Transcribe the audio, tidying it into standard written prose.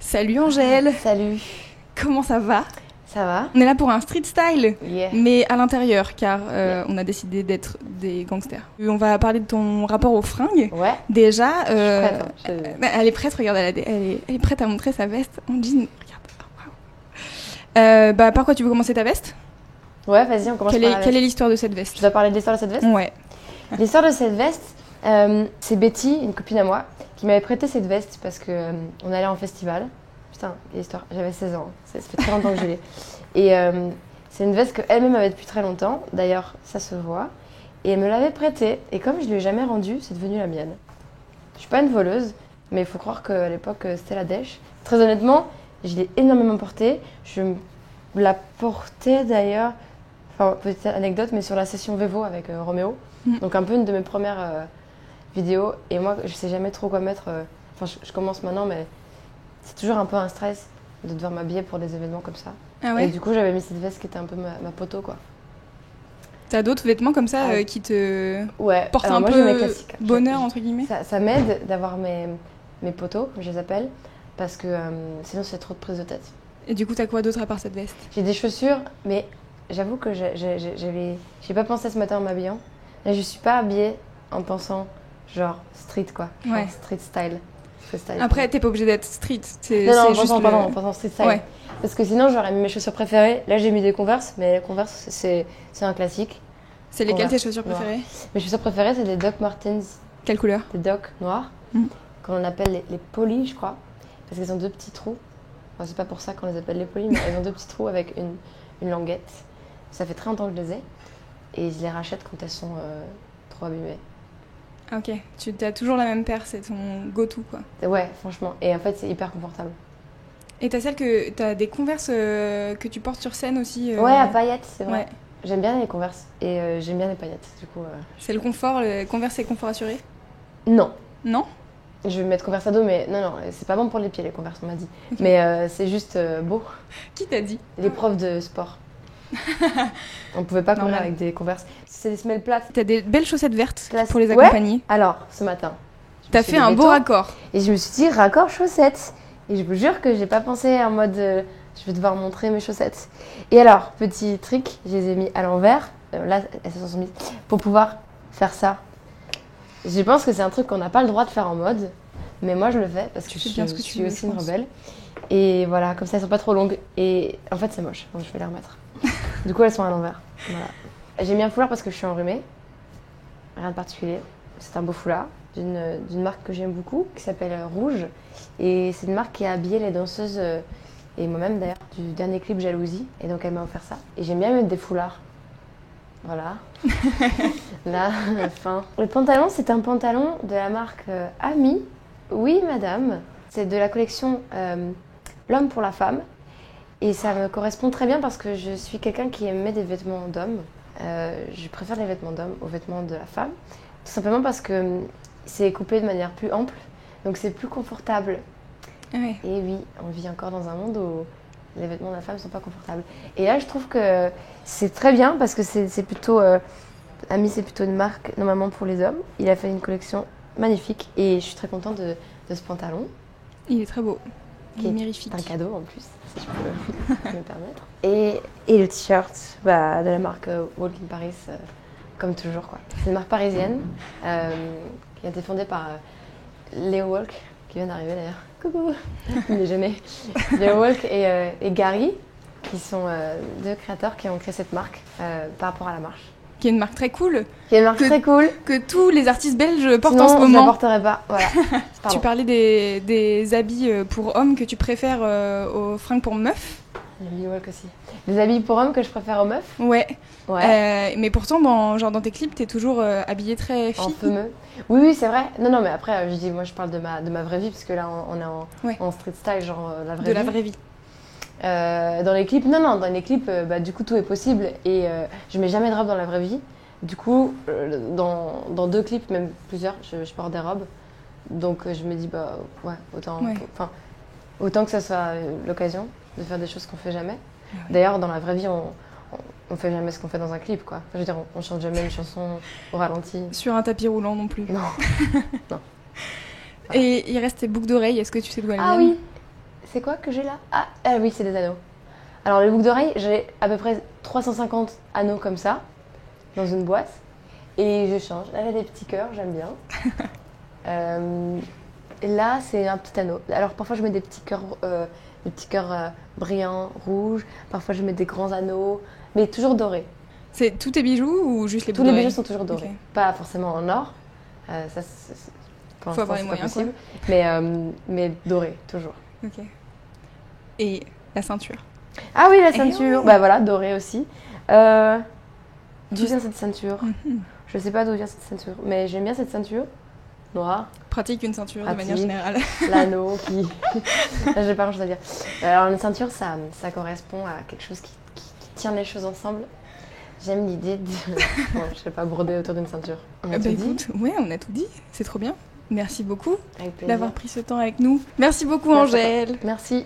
Salut Angèle. Salut. Comment ça va? Ça va? On est là pour un street style, Yeah. mais à l'intérieur, car on a décidé d'être des gangsters. On va parler de ton rapport aux fringues. Ouais. Déjà, Je suis prête, hein. elle est prête, regarde, elle est prête à montrer sa veste en jean. Regarde. Par quoi tu veux commencer ta veste? Ouais, vas-y, on commence par la veste. Quelle est l'histoire de cette veste? Tu dois parler de l'histoire de cette veste? Ouais. L'histoire de cette veste, c'est Betty, une copine à moi, qui m'avait prêté cette veste parce que on allait en festival. Putain, quelle histoire. J'avais 16 ans. Ça fait très longtemps que je l'ai. Et c'est une veste qu'elle-même avait depuis très longtemps. D'ailleurs, ça se voit. Et elle me l'avait prêtée. Et comme je ne lui ai jamais rendue, c'est devenu la mienne. Je suis pas une voleuse, mais il faut croire qu'à l'époque, c'était la dèche. Très honnêtement, je l'ai énormément portée. Je la portais d'ailleurs, enfin, petite anecdote, mais sur la session Vevo avec Roméo. Donc un peu une de mes premières vidéos. Et moi, je sais jamais trop quoi mettre. Enfin, je commence maintenant, mais c'est toujours un peu un stress de devoir m'habiller pour des événements comme ça. Ah ouais? Et du coup, j'avais mis cette veste qui était un peu ma poteau, quoi. T'as d'autres vêtements comme ça qui te Ouais. portent Alors un moi, peu j'ai mes classiques. bonheur, entre guillemets? Ça m'aide d'avoir mes poteaux, comme je les appelle, parce que sinon, c'est trop de prise de tête. Et du coup, t'as quoi d'autre à part cette veste? J'ai des chaussures, mais j'avoue que j'ai pas pensé ce matin en m'habillant. Là, je suis pas habillée en pensant genre street, quoi. Genre Ouais. street style. Après, t'es pas obligée d'être street. Non, en pensant street style. Ouais. Parce que sinon, j'aurais mis mes chaussures préférées. Là, j'ai mis des Converse, mais les Converse, c'est un classique. C'est lesquelles Converse tes chaussures noires. préférées? Mes chaussures préférées, c'est des Doc Martens, Quelle couleur? des Doc noirs, qu'on appelle les polis, je crois. Parce qu'elles ont deux petits trous. Enfin, c'est pas pour ça qu'on les appelle les polis, mais elles ont deux petits trous avec une languette. Ça fait très longtemps que je les ai. Et je les rachète quand elles sont trop abîmées. Ah, ok, tu as toujours la même paire, c'est ton go-to quoi. Ouais, franchement. Et en fait, c'est hyper confortable. Et t'as des Converse que tu portes sur scène aussi Ouais, à paillettes, c'est vrai. Ouais. J'aime bien les Converse et j'aime bien les paillettes, du coup. C'est le confort, le Converse et confort assuré? Non. Non? Je vais mettre Converse à dos, mais non, c'est pas bon pour les pieds, les Converse, on m'a dit. Okay. Mais c'est juste beau. Qui t'a dit? Les profs de sport. On pouvait pas courir avec des Converse. C'est des semelles plates. T'as des belles chaussettes vertes Classe. pour les accompagner. Ouais. Alors, ce matin, t'as fait un beau raccord. Et je me suis dit raccord chaussettes. Et je vous jure que j'ai pas pensé en mode je vais devoir montrer mes chaussettes. Et alors, petit trick, je les ai mis à l'envers. Là, elles se sont mises pour pouvoir faire ça. Je pense que c'est un truc qu'on n'a pas le droit de faire en mode. Mais moi, je le fais parce que je suis aussi une rebelle. Et voilà, comme ça, elles sont pas trop longues. Et en fait, c'est moche, donc je vais les remettre. Du coup, elles sont à l'envers. Voilà. J'ai mis un foulard parce que je suis enrhumée. Rien de particulier. C'est un beau foulard d'une marque que j'aime beaucoup, qui s'appelle Rouge. Et c'est une marque qui a habillé les danseuses, et moi-même d'ailleurs, du dernier clip Jalousie. Et donc, elle m'a offert ça. Et j'aime bien mettre des foulards. Voilà. Là, la fin. Le pantalon, c'est un pantalon de la marque Ami. Oui, madame. C'est de la collection L'homme pour la femme. Et ça me correspond très bien parce que je suis quelqu'un qui aimait des vêtements d'homme. Je préfère les vêtements d'homme aux vêtements de la femme. Tout simplement parce que c'est coupé de manière plus ample. Donc c'est plus confortable. Ouais. Et oui, on vit encore dans un monde où les vêtements de la femme ne sont pas confortables. Et là, je trouve que c'est très bien parce que c'est plutôt... Ami, c'est plutôt une marque normalement pour les hommes. Il a fait une collection magnifique et je suis très contente de ce pantalon. Il est très beau. Il est mirifique. C'est un cadeau en plus, si je peux me permettre. Et le t-shirt de la marque Walk in Paris, comme toujours, quoi. C'est une marque parisienne qui a été fondée par Léo Walk, qui vient d'arriver d'ailleurs. Coucou. Il n'est jamais. Léo Walk et Gary, qui sont deux créateurs qui ont créé cette marque par rapport à la marche. Qui est une marque très cool. Qui est une marque très cool. Que tous les artistes belges portent sinon, en ce moment. Je ne la porterai pas, voilà. Tu parlais des habits pour hommes que tu préfères aux fringues pour meufs. Les Walk aussi. Les habits pour hommes que je préfère aux meufs. Ouais. Ouais. Mais pourtant, dans tes clips, t'es toujours habillée très fille. En fumeux. Oui, c'est vrai. Non, mais après, moi, je parle de ma vraie vie, parce que là, on est en street style, genre la vraie vie. De la vraie vie. Dans les clips, non, dans les clips, du coup, tout est possible. Et je mets jamais de robe dans la vraie vie. Du coup, dans deux clips, même plusieurs, je porte des robes. Donc, je me dis, autant que ça soit l'occasion de faire des choses qu'on fait jamais. Ouais. D'ailleurs, dans la vraie vie, on fait jamais ce qu'on fait dans un clip, quoi. Enfin, je veux dire, on chante jamais une chanson au ralenti. Sur un tapis roulant non plus. Non. Non. Et il reste tes boucles d'oreilles, est-ce que tu sais d'où elles viennent? Ah oui, C'est quoi que j'ai là? Ah oui, c'est des anneaux. Alors les boucles d'oreilles, j'ai à peu près 350 anneaux comme ça, dans une boîte. Et je change. Là, j'ai des petits cœurs, j'aime bien. Et là, c'est un petit anneau. Alors parfois, je mets des petits cœurs brillants, rouges. Parfois, je mets des grands anneaux, mais toujours dorés. C'est tous tes bijoux ou juste les Tous boucles les d'oreilles? bijoux sont toujours dorés. Ok. Pas forcément en or. Ça, pour Faut l'instant, avoir les c'est pas moyens, possible. Mais dorés, toujours. Ok. Et la ceinture. Ah oui, la Eh ceinture. oui. Bah voilà, dorée aussi. D'où vient cette ceinture? Mhm. Je sais pas d'où vient cette ceinture, mais j'aime bien cette ceinture. Noire. Pratique une ceinture de Pratique. manière générale. L'anneau qui... J'ai pas grand chose à dire. Alors une ceinture, ça correspond à quelque chose qui tient les choses ensemble. J'aime l'idée de... Bon, je sais pas, broder autour d'une ceinture. On a tout dit. Écoute, ouais, on a tout dit. C'est trop bien. Merci beaucoup Avec plaisir. d'avoir pris ce temps avec nous. Merci beaucoup, Merci à toi. Angèle. Merci.